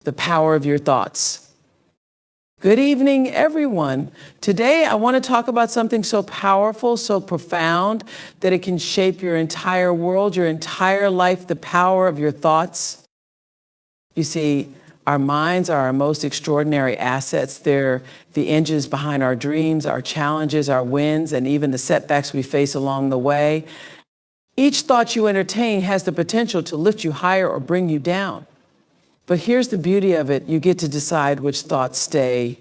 the power of your thoughts. Good evening, everyone. Today, I want to talk about something so powerful, so profound, that it can shape your entire world, your entire life, the power of your thoughts. You see, our minds are our most extraordinary assets. They're the engines behind our dreams, our challenges, our wins, and even the setbacks we face along the way. Each thought you entertain has the potential to lift you higher or bring you down. But here's the beauty of it. You get to decide which thoughts stay,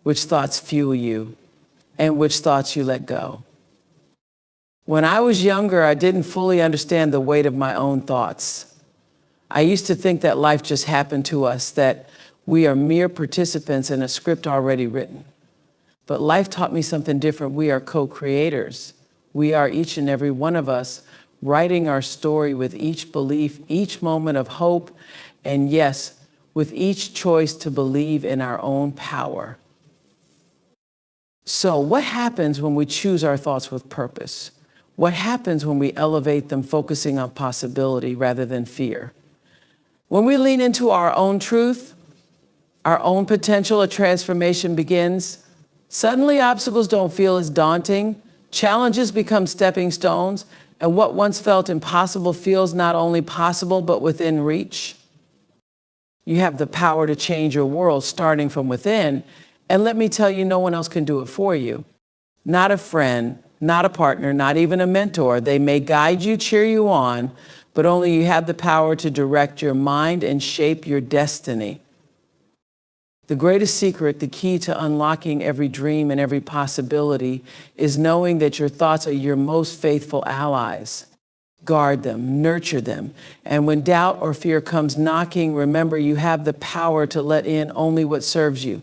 which thoughts fuel you, and which thoughts you let go. When I was younger, I didn't fully understand the weight of my own thoughts. I used to think that life just happened to us, that we are mere participants in a script already written. But life taught me something different. We are co-creators. We are, each and every one of us, writing our story with each belief, each moment of hope, and yes, with each choice to believe in our own power. So what happens when we choose our thoughts with purpose? What happens when we elevate them, focusing on possibility rather than fear? When we lean into our own truth, our own potential, a transformation begins. Suddenly, obstacles don't feel as daunting. Challenges become stepping stones, and what once felt impossible feels not only possible, but within reach. You have the power to change your world starting from within. And let me tell you, no one else can do it for you. Not a friend, not a partner, not even a mentor. They may guide you, cheer you on, but only you have the power to direct your mind and shape your destiny. The greatest secret, the key to unlocking every dream and every possibility, is knowing that your thoughts are your most faithful allies. Guard them, nurture them. And when doubt or fear comes knocking, remember you have the power to let in only what serves you.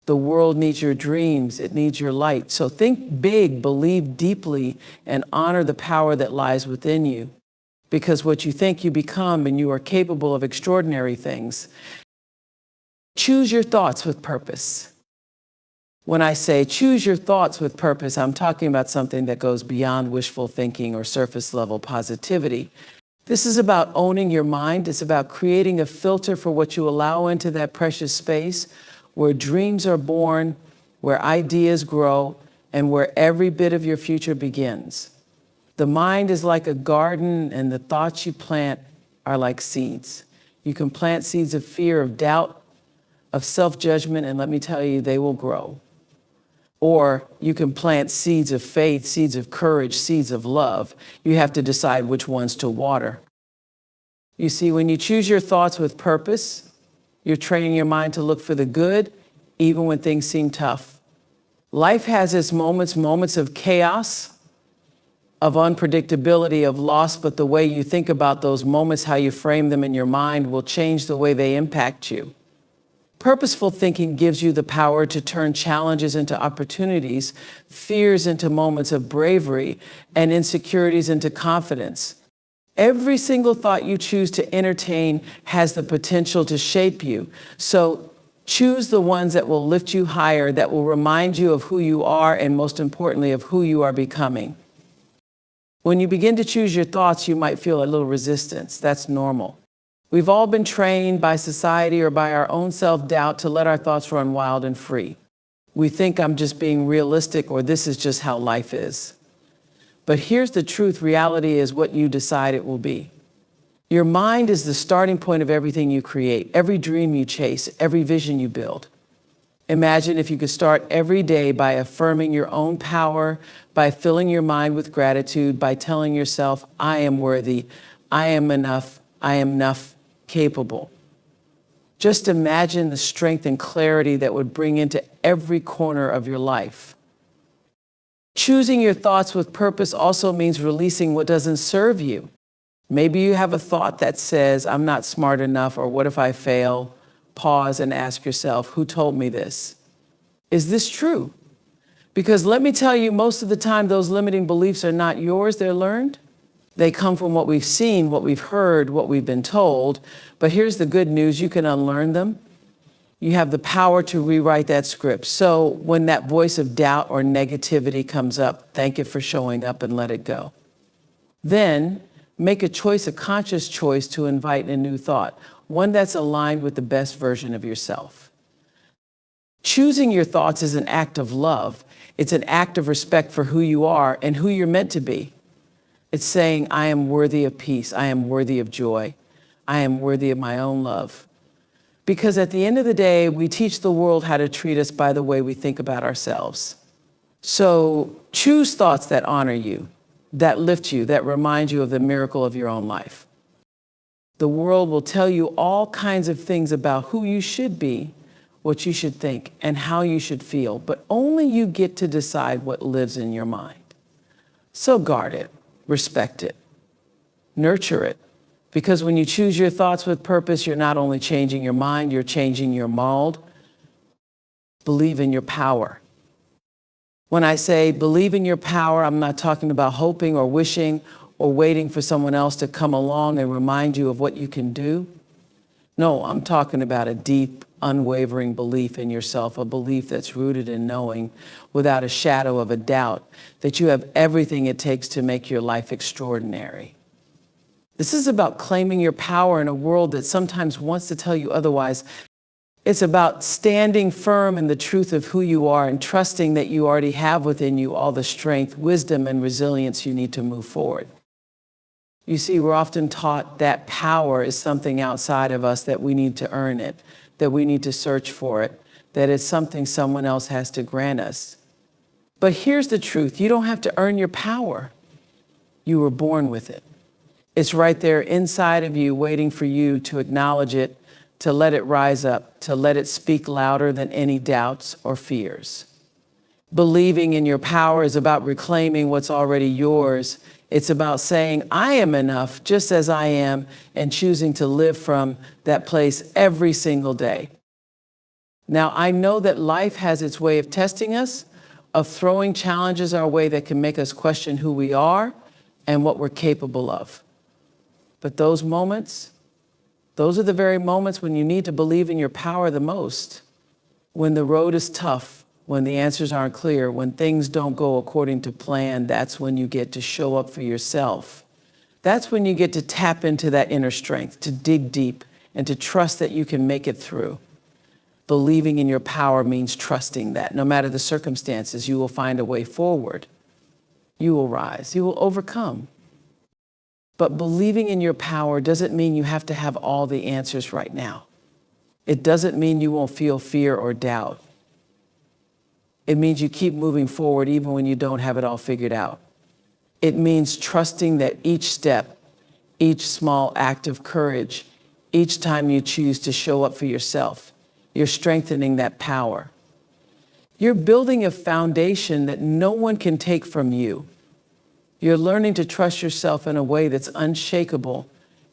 The world needs your dreams, it needs your light. So think big, believe deeply, and honor the power that lies within you. Because what you think you become, and you are capable of extraordinary things. Choose your thoughts with purpose. When I say choose your thoughts with purpose, I'm talking about something that goes beyond wishful thinking or surface level positivity. This is about owning your mind. It's about creating a filter for what you allow into that precious space where dreams are born, where ideas grow, and where every bit of your future begins. The mind is like a garden, and the thoughts you plant are like seeds. You can plant seeds of fear, of doubt, of self-judgment, and let me tell you, they will grow. Or you can plant seeds of faith, seeds of courage, seeds of love. You have to decide which ones to water. You see, when you choose your thoughts with purpose, you're training your mind to look for the good, even when things seem tough. Life has its moments of chaos, of unpredictability, of loss, but the way you think about those moments, how you frame them in your mind, will change the way they impact you. Purposeful thinking gives you the power to turn challenges into opportunities, fears into moments of bravery, and insecurities into confidence. Every single thought you choose to entertain has the potential to shape you. So choose the ones that will lift you higher, that will remind you of who you are, and most importantly, of who you are becoming. When you begin to choose your thoughts, you might feel a little resistance. That's normal. We've all been trained by society or by our own self-doubt to let our thoughts run wild and free. We think I'm just being realistic, or this is just how life is. But here's the truth. Reality is what you decide it will be. Your mind is the starting point of everything you create, every dream you chase, every vision you build. Imagine if you could start every day by affirming your own power, by filling your mind with gratitude, by telling yourself, I am worthy, I am enough, capable. Just imagine the strength and clarity that would bring into every corner of your life. Choosing your thoughts with purpose also means releasing what doesn't serve you. Maybe you have a thought that says, I'm not smart enough, or what if I fail? Pause and ask yourself, who told me this? Is this true? Because let me tell you, most of the time, those limiting beliefs are not yours, they're learned. They come from what we've seen, what we've heard, what we've been told. But here's the good news, you can unlearn them. You have the power to rewrite that script. So when that voice of doubt or negativity comes up, thank it for showing up and let it go. Then make a choice, a conscious choice, to invite a new thought. one that's aligned with the best version of yourself. Choosing your thoughts is an act of love. It's an act of respect for who you are and who you're meant to be. It's saying, I am worthy of peace. I am worthy of joy. I am worthy of my own love. Because at the end of the day, we teach the world how to treat us by the way we think about ourselves. So choose thoughts that honor you, that lift you, that remind you of the miracle of your own life. The world will tell you all kinds of things about who you should be, what you should think, and how you should feel, but only you get to decide what lives in your mind. So guard it, respect it, nurture it, because when you choose your thoughts with purpose, you're not only changing your mind, you're changing your mold. Believe in your power. When I say believe in your power, I'm not talking about hoping or wishing or waiting for someone else to come along and remind you of what you can do. No, I'm talking about a deep, unwavering belief in yourself, a belief that's rooted in knowing without a shadow of a doubt that you have everything it takes to make your life extraordinary. This is about claiming your power in a world that sometimes wants to tell you otherwise. It's about standing firm in the truth of who you are and trusting that you already have within you all the strength, wisdom, and resilience you need to move forward. You see, we're often taught that power is something outside of us, that we need to earn it, that we need to search for it, that it's something someone else has to grant us. But here's the truth. You don't have to earn your power. You were born with it. It's right there inside of you, waiting for you to acknowledge it, to let it rise up, to let it speak louder than any doubts or fears. Believing in your power is about reclaiming what's already yours. It's about saying, I am enough just as I am, and choosing to live from that place every single day. Now, I know that life has its way of testing us, of throwing challenges our way that can make us question who we are and what we're capable of. But those moments, those are the very moments when you need to believe in your power the most. When the road is tough, when the answers aren't clear, when things don't go according to plan, that's when you get to show up for yourself. That's when you get to tap into that inner strength, to dig deep, and to trust that you can make it through. Believing in your power means trusting that no matter the circumstances, you will find a way forward. You will rise, you will overcome. But believing in your power doesn't mean you have to have all the answers right now. It doesn't mean you won't feel fear or doubt. It means you keep moving forward even when you don't have it all figured out. It means trusting that each step, each small act of courage, each time you choose to show up for yourself, you're strengthening that power. You're building a foundation that no one can take from you. You're learning to trust yourself in a way that's unshakable,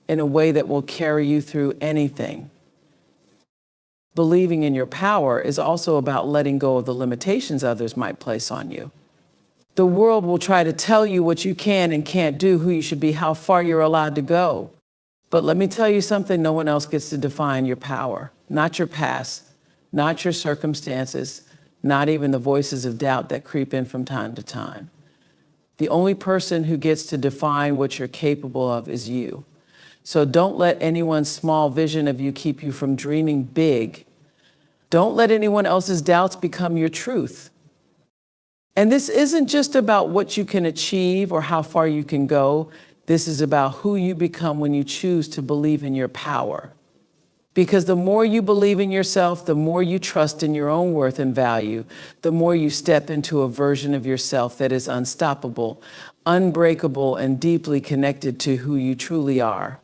in a way that will carry you through anything. Believing in your power is also about letting go of the limitations others might place on you. The world will try to tell you what you can and can't do, who you should be, how far you're allowed to go. But let me tell you something, no one else gets to define your power. Not your past, not your circumstances, not even the voices of doubt that creep in from time to time. The only person who gets to define what you're capable of is you. So don't let anyone's small vision of you keep you from dreaming big. Don't let anyone else's doubts become your truth. And this isn't just about what you can achieve or how far you can go. This is about who you become when you choose to believe in your power. Because the more you believe in yourself, the more you trust in your own worth and value, the more you step into a version of yourself that is unstoppable, unbreakable, and deeply connected to who you truly are.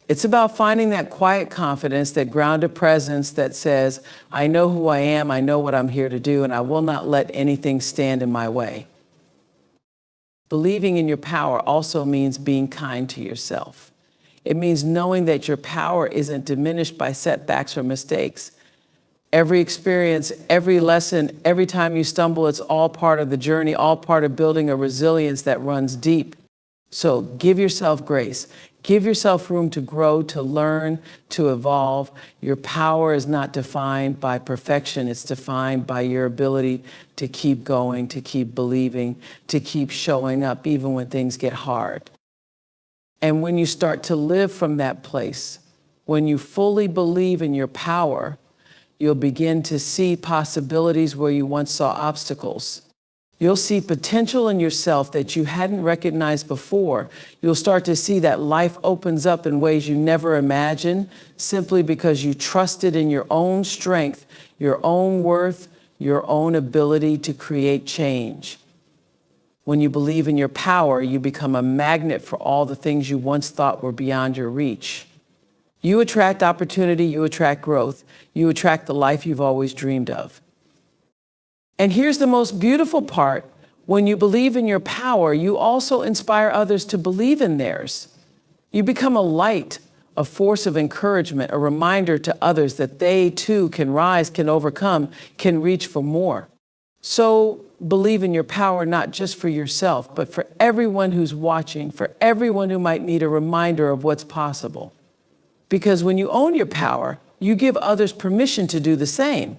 It's about finding that quiet confidence, that grounded presence that says, I know who I am, I know what I'm here to do, and I will not let anything stand in my way. Believing in your power also means being kind to yourself. It means knowing that your power isn't diminished by setbacks or mistakes. Every experience, every lesson, every time you stumble, it's all part of the journey, all part of building a resilience that runs deep. So give yourself grace. Give yourself room to grow, to learn, to evolve. Your power is not defined by perfection. It's defined by your ability to keep going, to keep believing, to keep showing up even when things get hard. And when you start to live from that place, When you fully believe in your power, you'll begin to see possibilities where you once saw obstacles. You'll see potential in yourself that you hadn't recognized before. You'll start to see that life opens up in ways you never imagined, simply because you trusted in your own strength, your own worth, your own ability to create change. When you believe in your power, you become a magnet for all the things you once thought were beyond your reach. You attract opportunity, you attract growth, you attract the life you've always dreamed of. And here's the most beautiful part. When you believe in your power, you also inspire others to believe in theirs. You become a light, a force of encouragement, a reminder to others that they too can rise, can overcome, can reach for more. So believe in your power, not just for yourself, but for everyone who's watching, for everyone who might need a reminder of what's possible. Because when you own your power, you give others permission to do the same.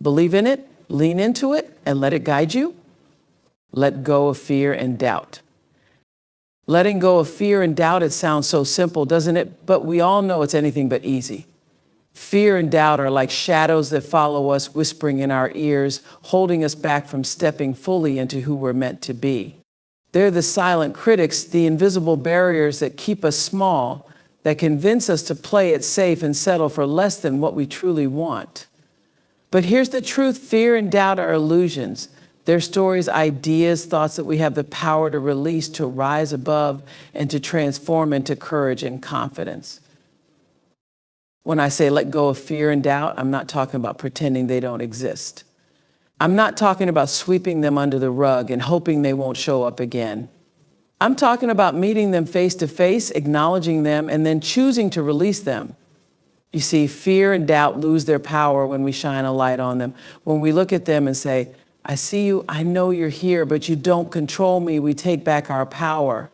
Believe in it, lean into it, and let it guide you. Let go of fear and doubt. Letting go of fear and doubt, it sounds so simple, doesn't it? But we all know it's anything but easy. Fear and doubt are like shadows that follow us, whispering in our ears, holding us back from stepping fully into who we're meant to be. They're the silent critics, the invisible barriers that keep us small, that convince us to play it safe and settle for less than what we truly want. But here's the truth: fear and doubt are illusions. They're stories, ideas, thoughts that we have the power to release, to rise above, and to transform into courage and confidence. When I say let go of fear and doubt, I'm not talking about pretending they don't exist. I'm not talking about sweeping them under the rug and hoping they won't show up again. I'm talking about meeting them face to face, acknowledging them, and then choosing to release them. You see, fear and doubt lose their power when we shine a light on them. When we look at them and say, I see you, I know you're here, but you don't control me, we take back our power.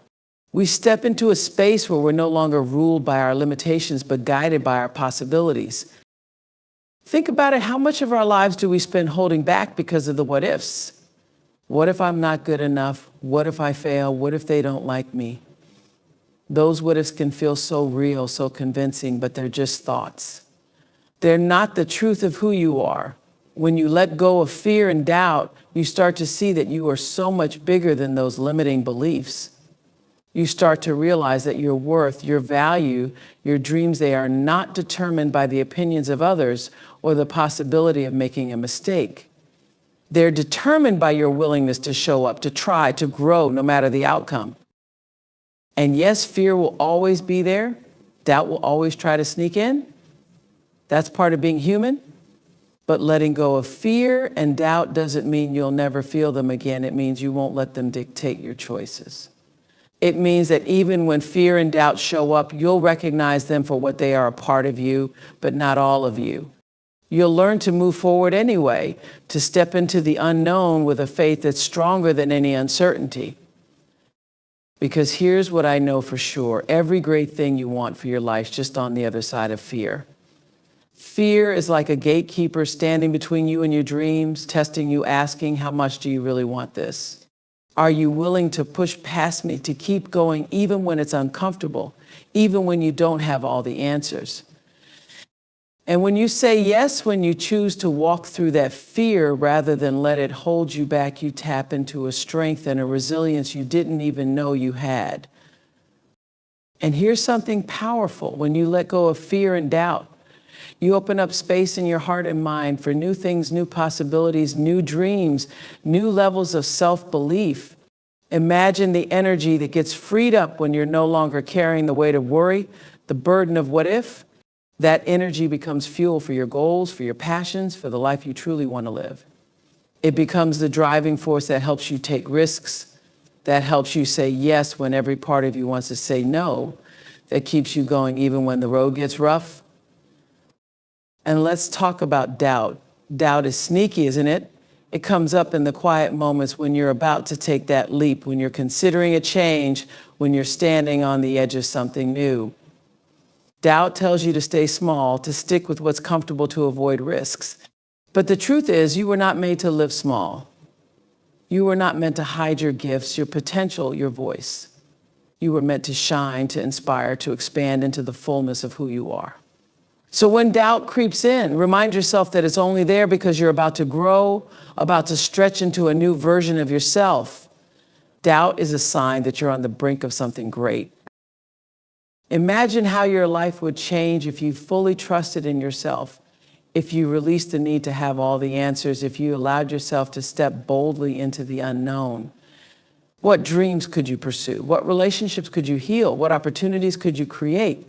We step into a space where we're no longer ruled by our limitations, but guided by our possibilities. Think about it. How much of our lives do we spend holding back because of the what ifs? What if I'm not good enough? What if I fail? What if they don't like me? Those what ifs can feel so real, so convincing, but they're just thoughts. They're not the truth of who you are. When you let go of fear and doubt, you start to see that you are so much bigger than those limiting beliefs. You start to realize that your worth, your value, your dreams, they are not determined by the opinions of others or the possibility of making a mistake. They're determined by your willingness to show up, to try, to grow, no matter the outcome. And yes, fear will always be there. Doubt will always try to sneak in. That's part of being human. But letting go of fear and doubt doesn't mean you'll never feel them again. It means you won't let them dictate your choices. It means that even when fear and doubt show up, you'll recognize them for what they are, a part of you, but not all of you. You'll learn to move forward anyway, to step into the unknown with a faith that's stronger than any uncertainty. Because here's what I know for sure: every great thing you want for your life is just on the other side of fear. Fear is like a gatekeeper standing between you and your dreams, testing you, asking, how much do you really want this? Are you willing to push past me, to keep going even when it's uncomfortable, even when you don't have all the answers? And when you say yes, when you choose to walk through that fear rather than let it hold you back, you tap into a strength and a resilience you didn't even know you had. And here's something powerful: when you let go of fear and doubt, you open up space in your heart and mind for new things, new possibilities, new dreams, new levels of self-belief. Imagine the energy that gets freed up when you're no longer carrying the weight of worry, the burden of what if. That energy becomes fuel for your goals, for your passions, for the life you truly want to live. It becomes the driving force that helps you take risks, that helps you say yes when every part of you wants to say no, that keeps you going even when the road gets rough. And let's talk about doubt. Doubt is sneaky, isn't it? It comes up in the quiet moments when you're about to take that leap, when you're considering a change, when you're standing on the edge of something new. Doubt tells you to stay small, to stick with what's comfortable, to avoid risks. But the truth is, you were not made to live small. You were not meant to hide your gifts, your potential, your voice. You were meant to shine, to inspire, to expand into the fullness of who you are. So when doubt creeps in, remind yourself that it's only there because you're about to grow, about to stretch into a new version of yourself. Doubt is a sign that you're on the brink of something great. Imagine how your life would change if you fully trusted in yourself, if you released the need to have all the answers, if you allowed yourself to step boldly into the unknown. What dreams could you pursue? What relationships could you heal? What opportunities could you create?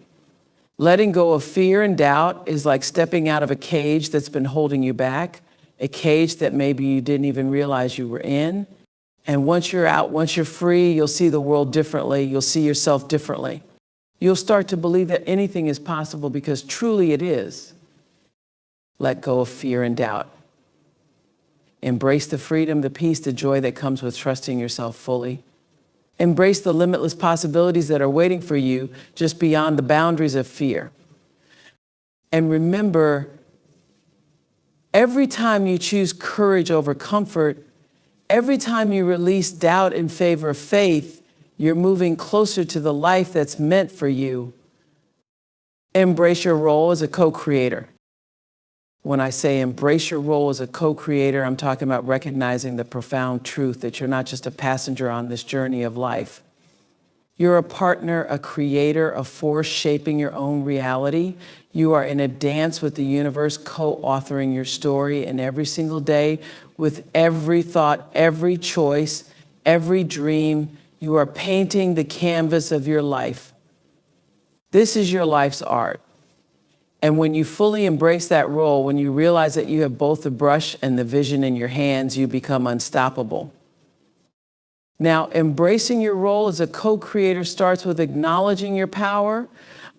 Letting go of fear and doubt is like stepping out of a cage that's been holding you back, a cage that maybe you didn't even realize you were in. And once you're out, once you're free, you'll see the world differently. You'll see yourself differently. You'll start to believe that anything is possible because truly it is. Let go of fear and doubt. Embrace the freedom, the peace, the joy that comes with trusting yourself fully. Embrace the limitless possibilities that are waiting for you just beyond the boundaries of fear. And remember, every time you choose courage over comfort, every time you release doubt in favor of faith, you're moving closer to the life that's meant for you. Embrace your role as a co-creator. When I say embrace your role as a co-creator, I'm talking about recognizing the profound truth that you're not just a passenger on this journey of life. You're a partner, a creator, a force shaping your own reality. You are in a dance with the universe, co-authoring your story, and every single day, with every thought, every choice, every dream, you are painting the canvas of your life. This is your life's art. And when you fully embrace that role, when you realize that you have both the brush and the vision in your hands, you become unstoppable. Now, embracing your role as a co-creator starts with acknowledging your power.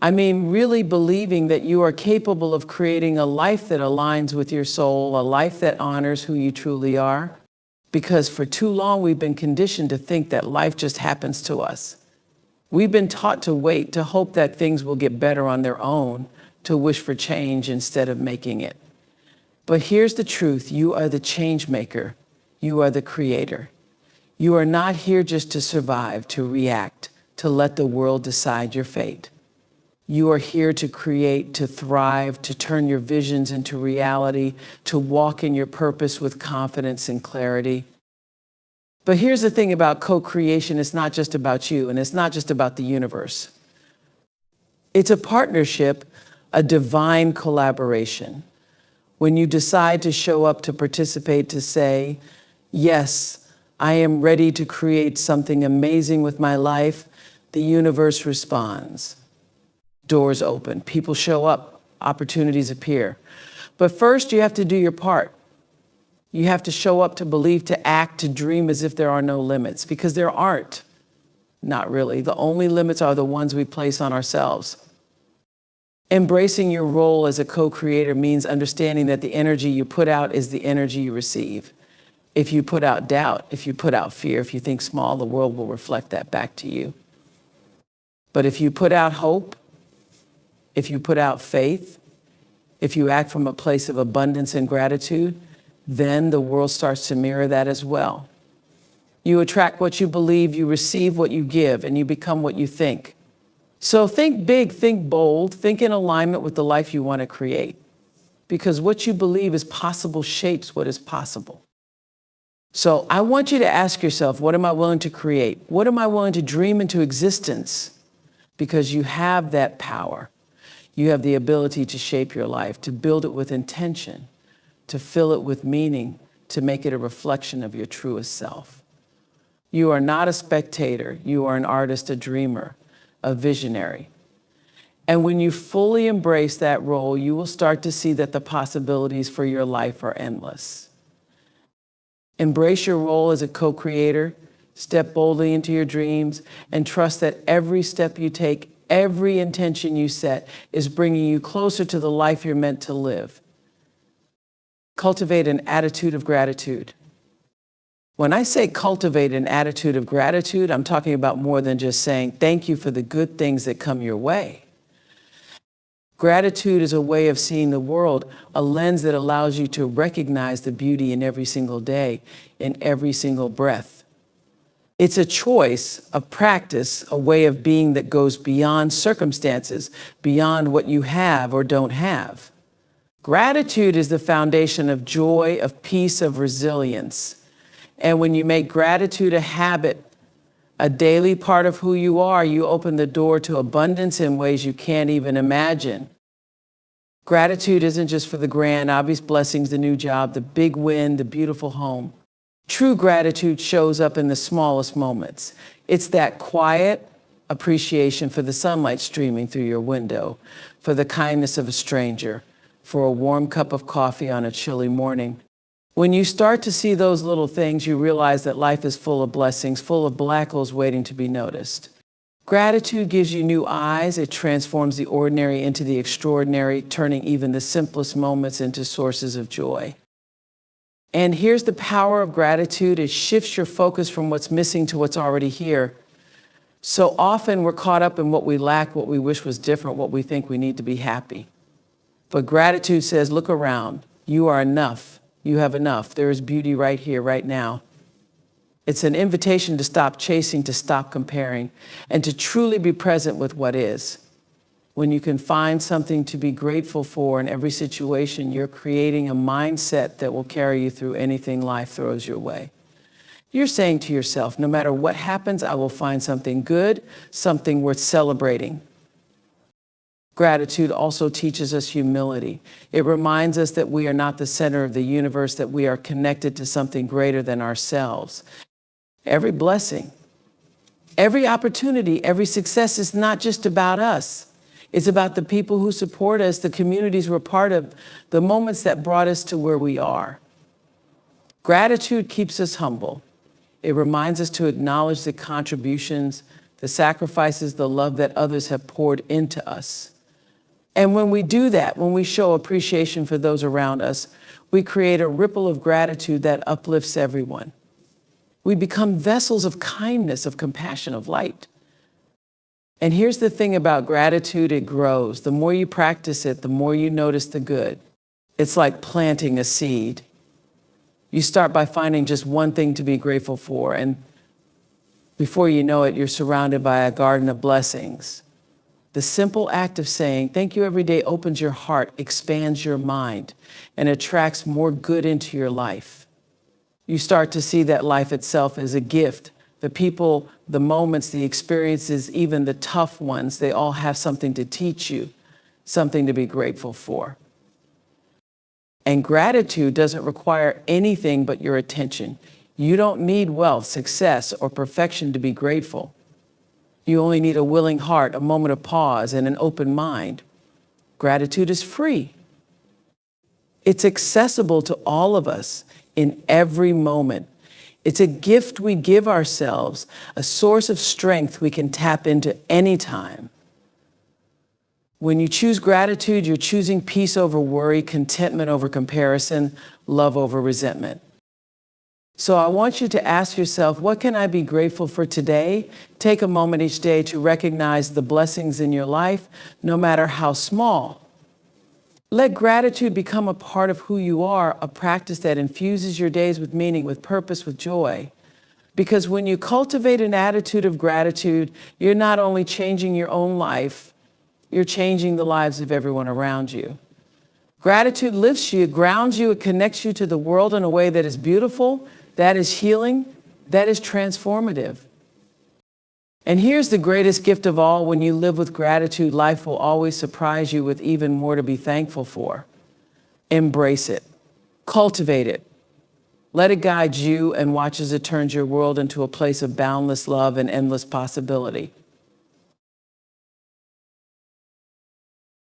I mean, really believing that you are capable of creating a life that aligns with your soul, a life that honors who you truly are. Because for too long, we've been conditioned to think that life just happens to us. We've been taught to wait, to hope that things will get better on their own, to wish for change instead of making it. But here's the truth. You are the change maker. You are the creator. You are not here just to survive, to react, to let the world decide your fate. You are here to create, to thrive, to turn your visions into reality, to walk in your purpose with confidence and clarity. But here's the thing about co-creation. It's not just about you, and it's not just about the universe. It's a partnership, a divine collaboration. When you decide to show up, to participate, to say, yes, I am ready to create something amazing with my life, the universe responds. Doors open, people show up, opportunities appear. But first, you have to do your part. You have to show up, to believe, to act, to dream as if there are no limits, because there aren't. Not really. The only limits are the ones we place on ourselves. Embracing your role as a co-creator means understanding that the energy you put out is the energy you receive. If you put out doubt, if you put out fear, if you think small, the world will reflect that back to you. But if you put out hope, if you put out faith, if you act from a place of abundance and gratitude, then the world starts to mirror that as well. You attract what you believe, you receive what you give, and you become what you think. So think big, think bold, think in alignment with the life you want to create. Because what you believe is possible shapes what is possible. So I want you to ask yourself, what am I willing to create? What am I willing to dream into existence? Because you have that power. You have the ability to shape your life, to build it with intention, to fill it with meaning, to make it a reflection of your truest self. You are not a spectator. You are an artist, a dreamer, a visionary. And when you fully embrace that role, you will start to see that the possibilities for your life are endless. Embrace your role as a co-creator, step boldly into your dreams, and trust that every step you take, every intention you set is bringing you closer to the life you're meant to live. Cultivate an attitude of gratitude. When I say cultivate an attitude of gratitude, I'm talking about more than just saying thank you for the good things that come your way. Gratitude is a way of seeing the world, a lens that allows you to recognize the beauty in every single day, in every single breath. It's a choice, a practice, a way of being that goes beyond circumstances, beyond what you have or don't have. Gratitude is the foundation of joy, of peace, of resilience. And when you make gratitude a habit, a daily part of who you are, you open the door to abundance in ways you can't even imagine. Gratitude isn't just for the grand, obvious blessings, the new job, the big win, the beautiful home. True gratitude shows up in the smallest moments. It's that quiet appreciation for the sunlight streaming through your window, for the kindness of a stranger, for a warm cup of coffee on a chilly morning. When you start to see those little things, you realize that life is full of blessings, full of black holes waiting to be noticed. Gratitude gives you new eyes. It transforms the ordinary into the extraordinary, turning even the simplest moments into sources of joy. And here's the power of gratitude. It shifts your focus from what's missing to what's already here. So often we're caught up in what we lack, what we wish was different, what we think we need to be happy. But gratitude says, look around. You are enough. You have enough. There is beauty right here, right now. It's an invitation to stop chasing, to stop comparing, and to truly be present with what is. When you can find something to be grateful for in every situation, you're creating a mindset that will carry you through anything life throws your way. You're saying to yourself, no matter what happens, I will find something good, something worth celebrating. Gratitude also teaches us humility. It reminds us that we are not the center of the universe, that we are connected to something greater than ourselves. Every blessing, every opportunity, every success is not just about us. It's about the people who support us, the communities we're part of, the moments that brought us to where we are. Gratitude keeps us humble. It reminds us to acknowledge the contributions, the sacrifices, the love that others have poured into us. And when we do that, when we show appreciation for those around us, we create a ripple of gratitude that uplifts everyone. We become vessels of kindness, of compassion, of light. And here's the thing about gratitude, it grows. The more you practice it, the more you notice the good. It's like planting a seed. You start by finding just one thing to be grateful for, and before you know it, you're surrounded by a garden of blessings. The simple act of saying thank you every day opens your heart, expands your mind, and attracts more good into your life. You start to see that life itself is a gift. The people, the moments, the experiences, even the tough ones, they all have something to teach you, something to be grateful for. And gratitude doesn't require anything but your attention. You don't need wealth, success, or perfection to be grateful. You only need a willing heart, a moment of pause, and an open mind. Gratitude is free. It's accessible to all of us in every moment. It's a gift we give ourselves, a source of strength we can tap into anytime. When you choose gratitude, you're choosing peace over worry, contentment over comparison, love over resentment. So I want you to ask yourself, what can I be grateful for today? Take a moment each day to recognize the blessings in your life, no matter how small. Let gratitude become a part of who you are, a practice that infuses your days with meaning, with purpose, with joy. Because when you cultivate an attitude of gratitude, you're not only changing your own life, you're changing the lives of everyone around you. Gratitude lifts you, grounds you, it connects you to the world in a way that is beautiful, that is healing, that is transformative. And here's the greatest gift of all. When you live with gratitude, life will always surprise you with even more to be thankful for. Embrace it. Cultivate it. Let it guide you and watch as it turns your world into a place of boundless love and endless possibility.